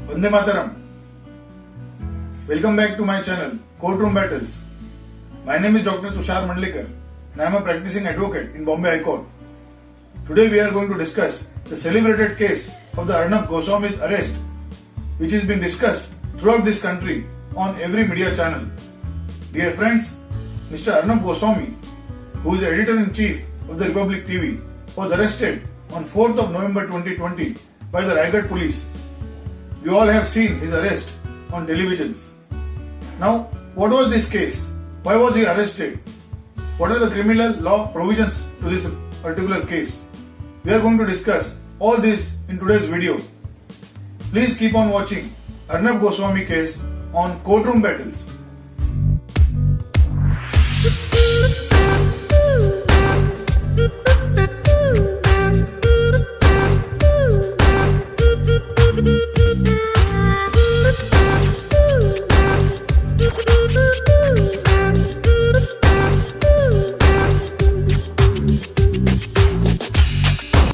Vande Mataram. Welcome back to my channel, Courtroom Battles. My name is Dr. Tushar Mandlikar and I am a practicing advocate in Bombay High Court. Today we are going to discuss the celebrated case of the Arnab Goswami's arrest, which is being discussed throughout this country on every media channel. Dear friends, Mr. Arnab Goswami, who is editor-in-chief of the Republic TV, was arrested on 4th of November 2020 by the Raigad police. We all have seen his arrest on televisions. Now, what was this case? Why was he arrested? What are the criminal law provisions to this particular case? We are going to discuss all this in today's video. Please keep on watching Arnab Goswami case on Courtroom Battles.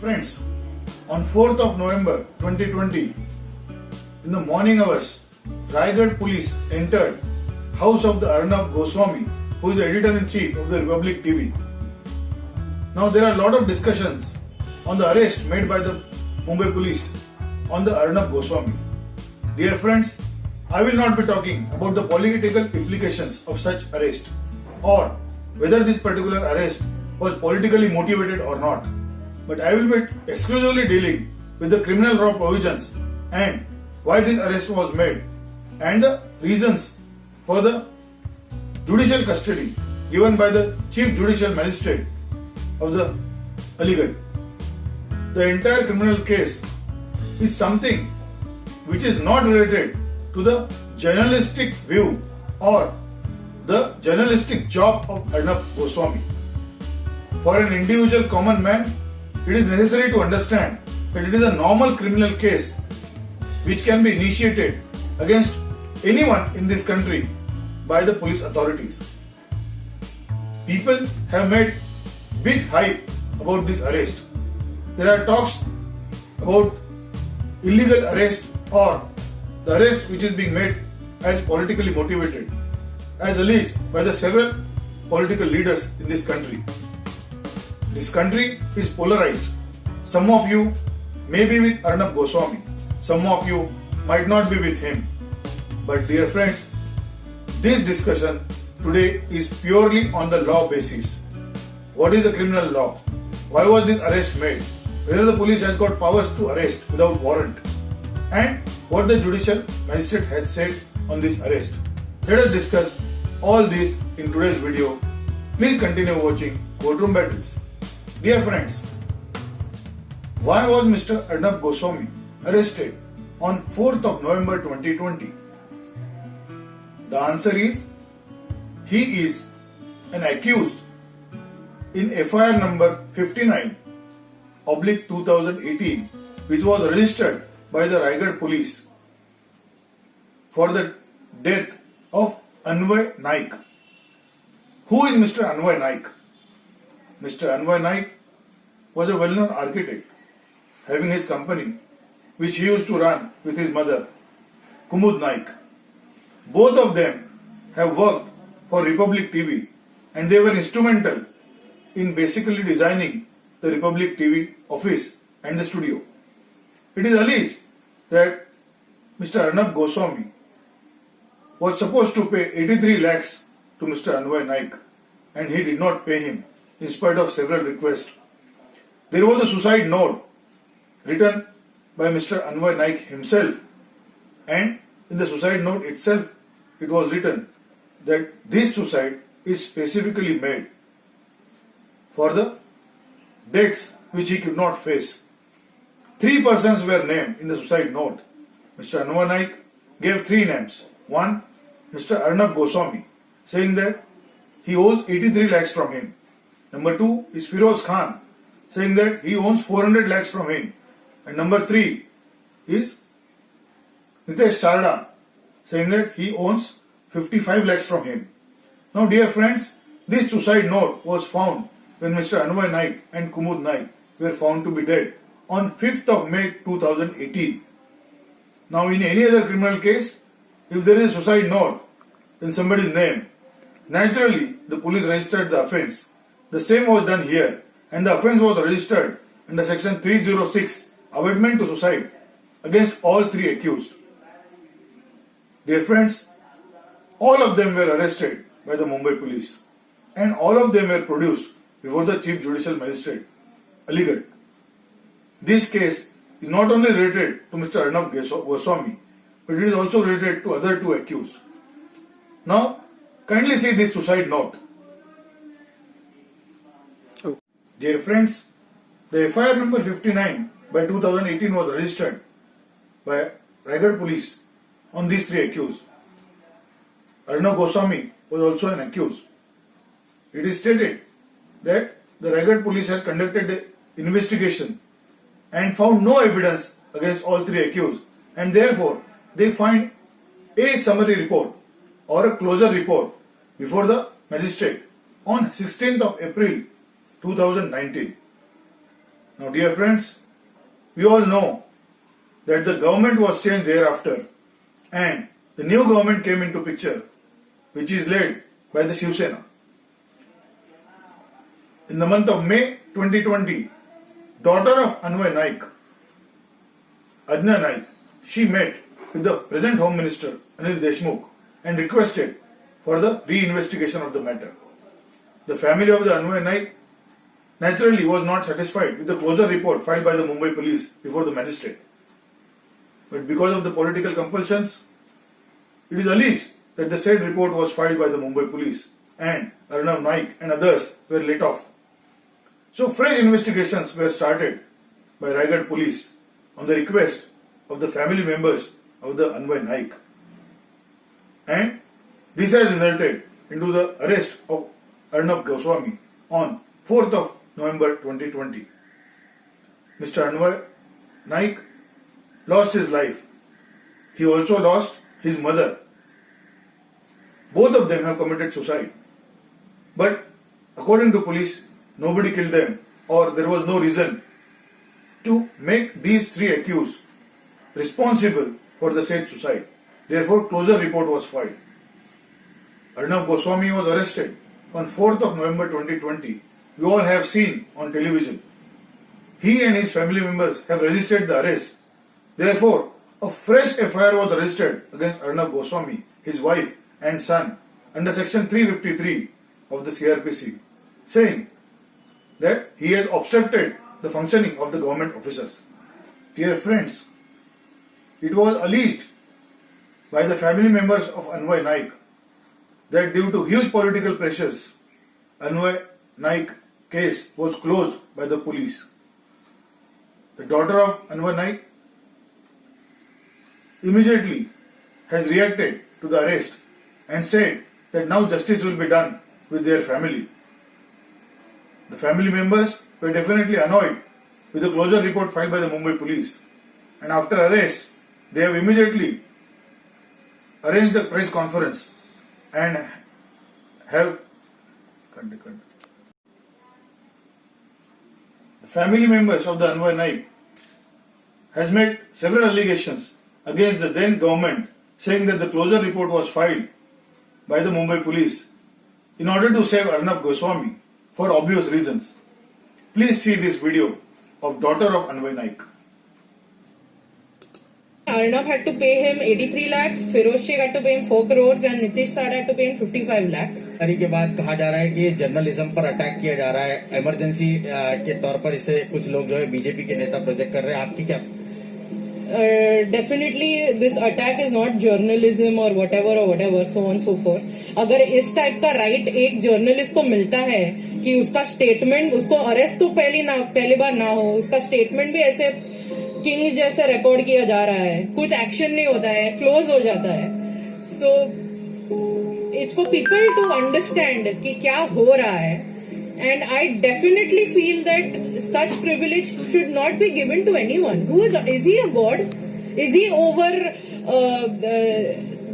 Friends, on 4th of November 2020, in the morning hours, Raigad police entered house of the Arnab Goswami, who is editor-in-chief of the Republic TV. Now there are a lot of discussions on the arrest made by the Mumbai police on the Arnab Goswami. Dear friends, I will not be talking about the political implications of such arrest or whether this particular arrest was politically motivated or not. But I will be exclusively dealing with the criminal law provisions and why this arrest was made and the reasons for the judicial custody given by the Chief Judicial Magistrate of the Aligarh. The entire criminal case is something which is not related to the journalistic view or the journalistic job of Arnab Goswami. For an individual common man, it is necessary to understand that it is a normal criminal case which can be initiated against anyone in this country by the police authorities. People have made big hype about this arrest. There are talks about illegal arrest or the arrest which is being made as politically motivated, as alleged by the several political leaders in this country. This country is polarized. Some of you may be with Arnab Goswami, some of you might not be with him. But dear friends, this discussion today is purely on the law basis. What is the criminal law? Why was this arrest made? Whether the police has got powers to arrest without warrant? And what the judicial magistrate has said on this arrest. Let us discuss all this in today's video. Please continue watching Courtroom Battles. Dear friends, why was Mr. Arnab Goswami arrested on 4th of November 2020? The answer is, he is an accused in FIR number 59/2018, which was registered by the Raigad police for the death of Anvay Naik. Who is Mr. Anvay Naik? Mr. Anvay Naik was a well-known architect having his company which he used to run with his mother, Kumud Naik. Both of them have worked for Republic TV and they were instrumental in basically designing the Republic TV office and the studio. It is alleged that Mr. Arnab Goswami was supposed to pay 83 lakhs to Mr. Anvay Naik and he did not pay him in spite of several requests. There was a suicide note written by Mr. Anvay Naik himself, and in the suicide note itself it was written that this suicide is specifically made for the debts which he could not face. 3 persons were named in the suicide note. Mr. Anvay Naik gave 3 names. One, Mr. Arnab Goswami, saying that he owes 83 lakhs from him. Number 2 is Firoz Khan, saying that he owns 400 lakhs from him. And number 3 is Nitesh Sarda, saying that he owns 55 lakhs from him. Now dear friends, this suicide note was found when Mr. Anvay Naik and Kumud Naik were found to be dead on 5th of May 2018. Now, in any other criminal case, if there is a suicide note in somebody's name, naturally the police registered the offence. The same was done here, and the offence was registered under section 306, abatement to suicide, against all three accused. Dear friends, all of them were arrested by the Mumbai police, and all of them were produced before the Chief Judicial Magistrate, Aligarh. This case is not only related to Mr. Arnab Goswami, but it is also related to other two accused. Now, kindly see this suicide note. Dear friends, the FIR number 59 by 2018 was registered by Raigad police on these three accused. Arnab Goswami was also an accused. It is stated that the Raigad police has conducted the investigation and found no evidence against all three accused, and therefore they find a summary report or a closure report before the magistrate on 16th of April 2019. Now, dear friends, we all know that the government was changed thereafter and the new government came into picture, which is led by the Shiv Sena. In the month of May 2020, daughter of Anvay Naik, Ajna Naik, she met with the present Home Minister Anil Deshmukh and requested for the re-investigation of the matter. The family of the Anvay Naik naturally was not satisfied with the closure report filed by the Mumbai police before the magistrate. But because of the political compulsions, it is alleged that the said report was filed by the Mumbai police and Arnab Naik and others were let off. So fresh investigations were started by Raigad police on the request of the family members of the Anvay Naik. And this has resulted into the arrest of Arnab Goswami on 4th of November 2020. Mr. Anvay Naik lost his life. He also lost his mother. Both of them have committed suicide. But according to police, nobody killed them, or there was no reason to make these three accused responsible for the said suicide. Therefore, closure report was filed. Arnab Goswami was arrested on 4th of November 2020. We all have seen on television. He and his family members have resisted the arrest. Therefore, a fresh FIR was registered against Arnab Goswami, his wife and son under section 353 of the CRPC, saying that he has obstructed the functioning of the government officers. Dear friends, it was alleged by the family members of Anvay Naik that due to huge political pressures, Anvay Naik case was closed by the police. The daughter of Anvay Naik immediately has reacted to the arrest and said that now justice will be done with their family. The family members were definitely annoyed with the closure report filed by the Mumbai police, and after arrest they have immediately arranged a press conference and have the family members of the Anvay Naik has made several allegations against the then government, saying that the closure report was filed by the Mumbai police in order to save Arnab Goswami for obvious reasons. Please see this video of daughter of Anvay Naik. Arnab had to pay him 83 lakhs, Feroz Sheikh had to pay him 4 crores and Nitish Sar had to pay him 55 lakhs. तारीख के बाद कहा जा रहा है कि journalism पर attack किया जा रहा है, इमरजेंसी के तौर पर इसे कुछ लोग जो है बीजेपी के नेता प्रोजेक्ट कर रहे हैं. आपकी क्या? Definitely this attack is not journalism or whatever so on so forth. अगर इस टाइप का राइट एक जर्नलिस्ट को मिलता है कि उसका स्टेटमेंट, उसको अरेस्ट तो पहली बार ना हो, उसका स्टेटमेंट भी ऐसे किंग जैसे रिकॉर्ड किया जा रहा है, कुछ एक्शन नहीं होता है, क्लोज हो जाता है. So it's for people to understand कि क्या हो रहा है. And I definitely feel that such privilege should not be given to anyone. Is he a god? Is he over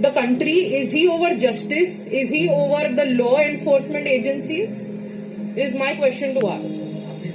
the country? Is he over justice? Is he over the law enforcement agencies? Is my question to ask.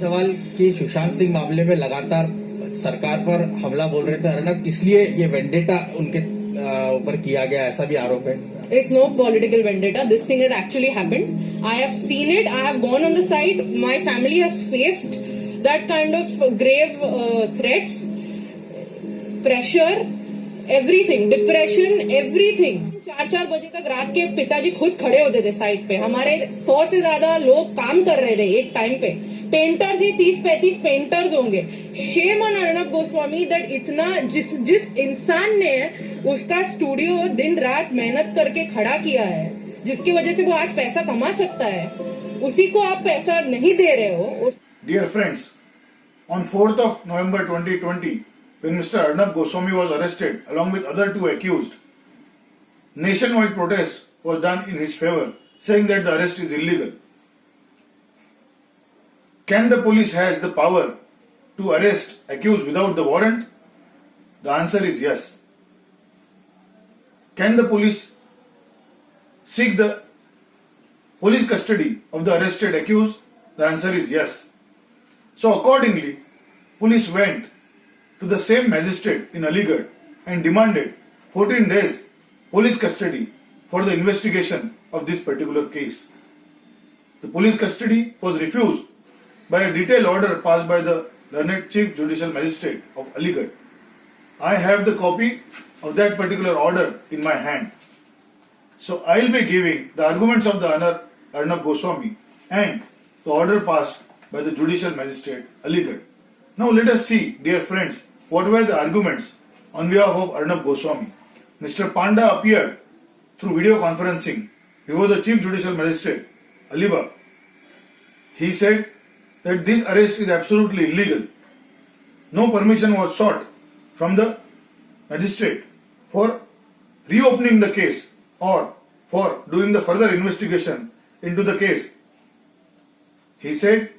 सवाल कि सुशांत सिंह मामले में लगातार सरकार पर हमला बोल रहे थे अर्नब, इसलिए ये वेंडेटा उनके ऊपर किया गया, ऐसा भी आरोप है। It's no political vendetta. This thing has actually happened. I have seen it. I have gone on the site. My family has faced that kind of grave threats, pressure, everything, depression, everything. 4-4 बजे तक रात के पिताजी खुद खड़े होते थे site पे. हमारे 100 से ज्यादा लोग काम कर रहे थे एक टाइम पे. पेंटर्स ही 30-35 पेंटर्स होंगे. Shame on Arnab Goswami that इतना जिस इंसान ने उसका स्टूडियो दिन रात मेहनत करके खड़ा किया है, जिसकी वजह से वो आज पैसा कमा सकता है, उसी को आप पैसा नहीं दे रहे हो. Dear friends, on 4th of November 2020, when Mr. Arnab Goswami was arrested along with other 2 accused, nationwide protest was done in his favor, saying that the arrest is illegal. Can the police has the power to arrest accused without the warrant? The answer is yes. Can the police seek the police custody of the arrested accused? The answer is yes. So accordingly, police went to the same magistrate in Aligarh and demanded 14 days police custody for the investigation of this particular case. The police custody was refused by a detailed order passed by the learned Chief Judicial Magistrate of Aligarh. I have the copy of that particular order in my hand. So I will be giving the arguments of the Arnab Goswami and the order passed by the Judicial Magistrate Aligarh. Now let us see, dear friends, what were the arguments on behalf of Arnab Goswami. Mr. Panda appeared through video conferencing before the Chief Judicial Magistrate Aligarh. He said that this arrest is absolutely illegal. No permission was sought from the magistrate for reopening the case or for doing the further investigation into the case. He said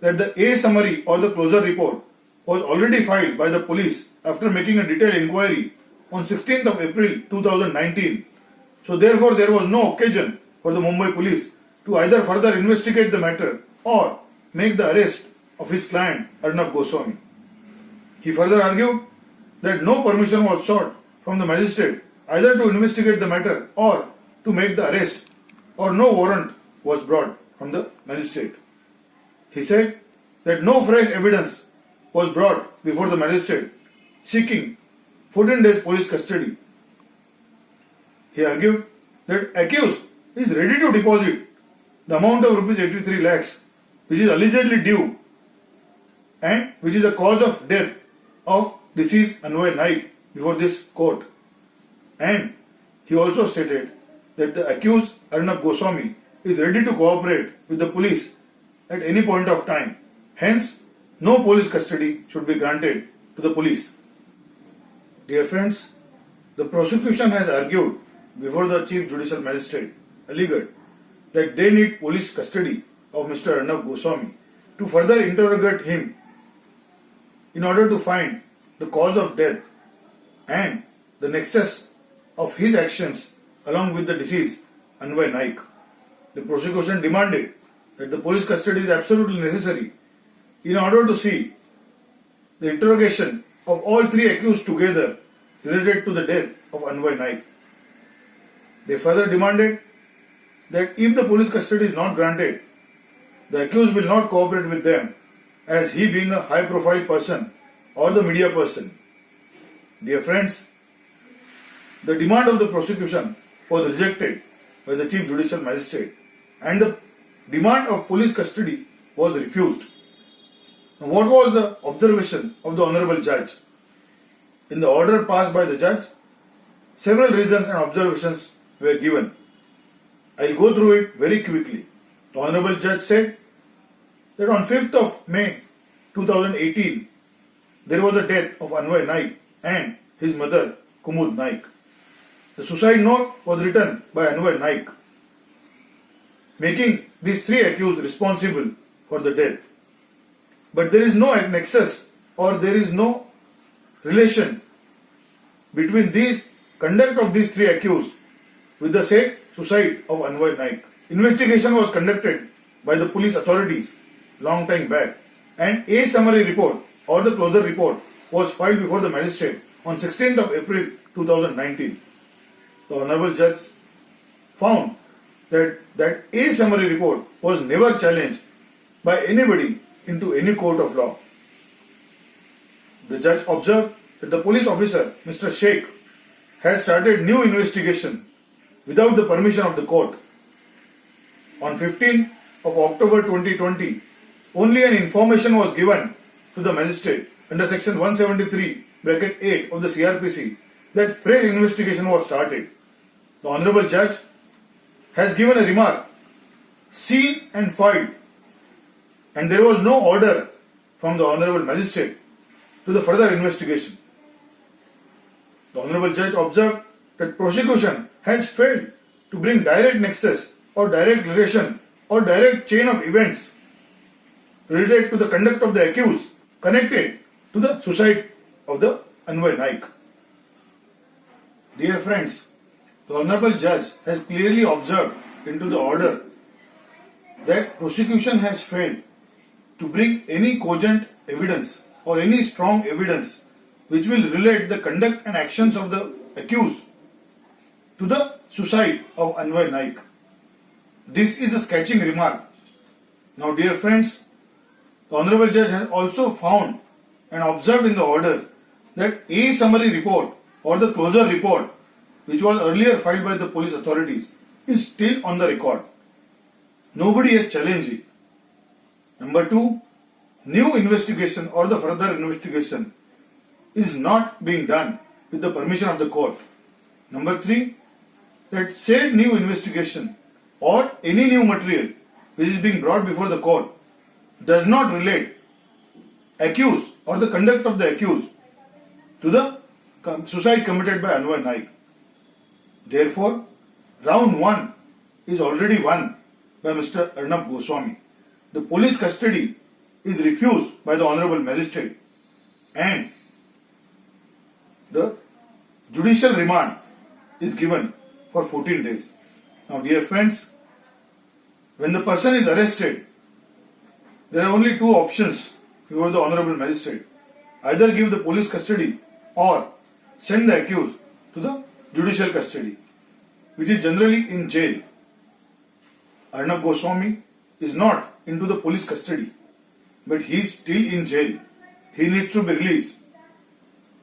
that the A summary or the closure report was already filed by the police after making a detailed inquiry on 16th of April 2019. So therefore there was no occasion for the Mumbai police to either further investigate the matter or make the arrest of his client Arnab Goswami. He further argued that no permission was sought from the magistrate either to investigate the matter or to make the arrest, or no warrant was brought from the magistrate. He said that no fresh evidence was brought before the magistrate seeking 14 days police custody. He argued that accused is ready to deposit the amount of rupees 83 lakhs which is allegedly due and which is the cause of death of deceased Anvay Naik before this court. And he also stated that the accused Arnab Goswami is ready to cooperate with the police at any point of time. Hence, no police custody should be granted to the police. Dear friends, the prosecution has argued before the Chief Judicial Magistrate Aligarh that they need police custody of Mr. Arnab Goswami to further interrogate him in order to find the cause of death and the nexus of his actions along with the deceased Anvay Naik. The prosecution demanded that the police custody is absolutely necessary in order to see the interrogation of all 3 accused together related to the death of Anvay Naik. They further demanded that if the police custody is not granted, the accused will not cooperate with them as he being a high profile person or the media person. Dear friends, the demand of the prosecution was rejected by the Chief Judicial Magistrate and the demand of police custody was refused. Now, what was the observation of the Honorable Judge? In the order passed by the Judge, several reasons and observations were given. I will go through it very quickly. The Honorable Judge said that on 5th of May 2018, there was a death of Anvay Naik and his mother Kumud Naik. The suicide note was written by Anvay Naik, making these 3 accused responsible for the death. But there is no nexus or there is no relation between these conduct of these 3 accused with the said suicide of Anvay Naik. Investigation was conducted by the police authorities long time back and a summary report or the closure report was filed before the magistrate on 16th of April 2019. The Honorable Judge found that a summary report was never challenged by anybody into any court of law. The judge observed that the police officer, Mr. Sheikh, has started new investigation without the permission of the court. On 15th of October 2020, only an information was given to the magistrate under section 173(8) of the CRPC that fresh investigation was started. The Honorable Judge has given a remark, seen and filed, and there was no order from the Honorable Magistrate to the further investigation. The Honorable Judge observed that prosecution has failed to bring direct nexus or direct relation or direct chain of events related to the conduct of the accused connected to the suicide of the Anvay Naik. Dear friends, the Honorable Judge has clearly observed into the order that prosecution has failed to bring any cogent evidence or any strong evidence which will relate the conduct and actions of the accused to the suicide of Anvay Naik. This is a sketching remark. Now, dear friends, the Honorable Judge has also found and observed in the order that a summary report or the closure report, which was earlier filed by the police authorities, is still on the record. Nobody has challenged it. Number two, new investigation or the further investigation is not being done with the permission of the court. Number three, that said new investigation or any new material which is being brought before the court does not relate accused or the conduct of the accused to the suicide committed by Anvay Naik. Therefore, round 1 is already won by Mr. Arnab Goswami. The police custody is refused by the Honorable Magistrate and the judicial remand is given for 14 days. Now, dear friends, when the person is arrested, there are only two options before the Honorable Magistrate. Either give the police custody or send the accused to the judicial custody, which is generally in jail. Arnab Goswami is not into the police custody, but he is still in jail. He needs to be released.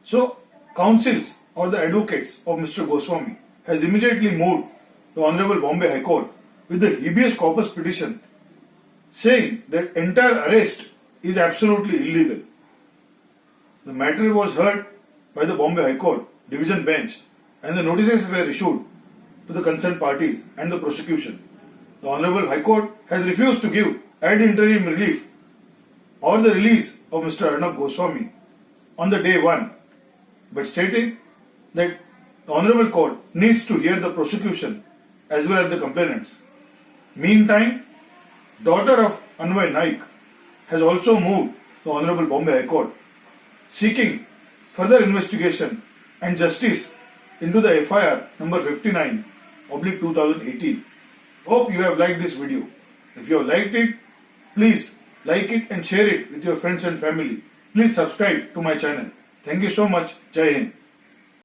So, counsels or the advocates of Mr. Goswami has immediately moved the Honorable Bombay High Court with the habeas corpus petition saying that entire arrest is absolutely illegal. The matter was heard by the Bombay High Court Division Bench and the notices were issued to the concerned parties and the prosecution. The Honorable High Court has refused to give ad interim relief or the release of Mr. Arnab Goswami on the day 1, but stated that the Honorable Court needs to hear the prosecution as well as the complainants. Meantime, daughter of Anvay Naik has also moved the Honorable Bombay High Court seeking further investigation and justice into the FIR number 59/2018. Hope you have liked this video. If you have liked it, please like it and share it with your friends and family. Please subscribe to my channel. Thank you so much. Jai Hind.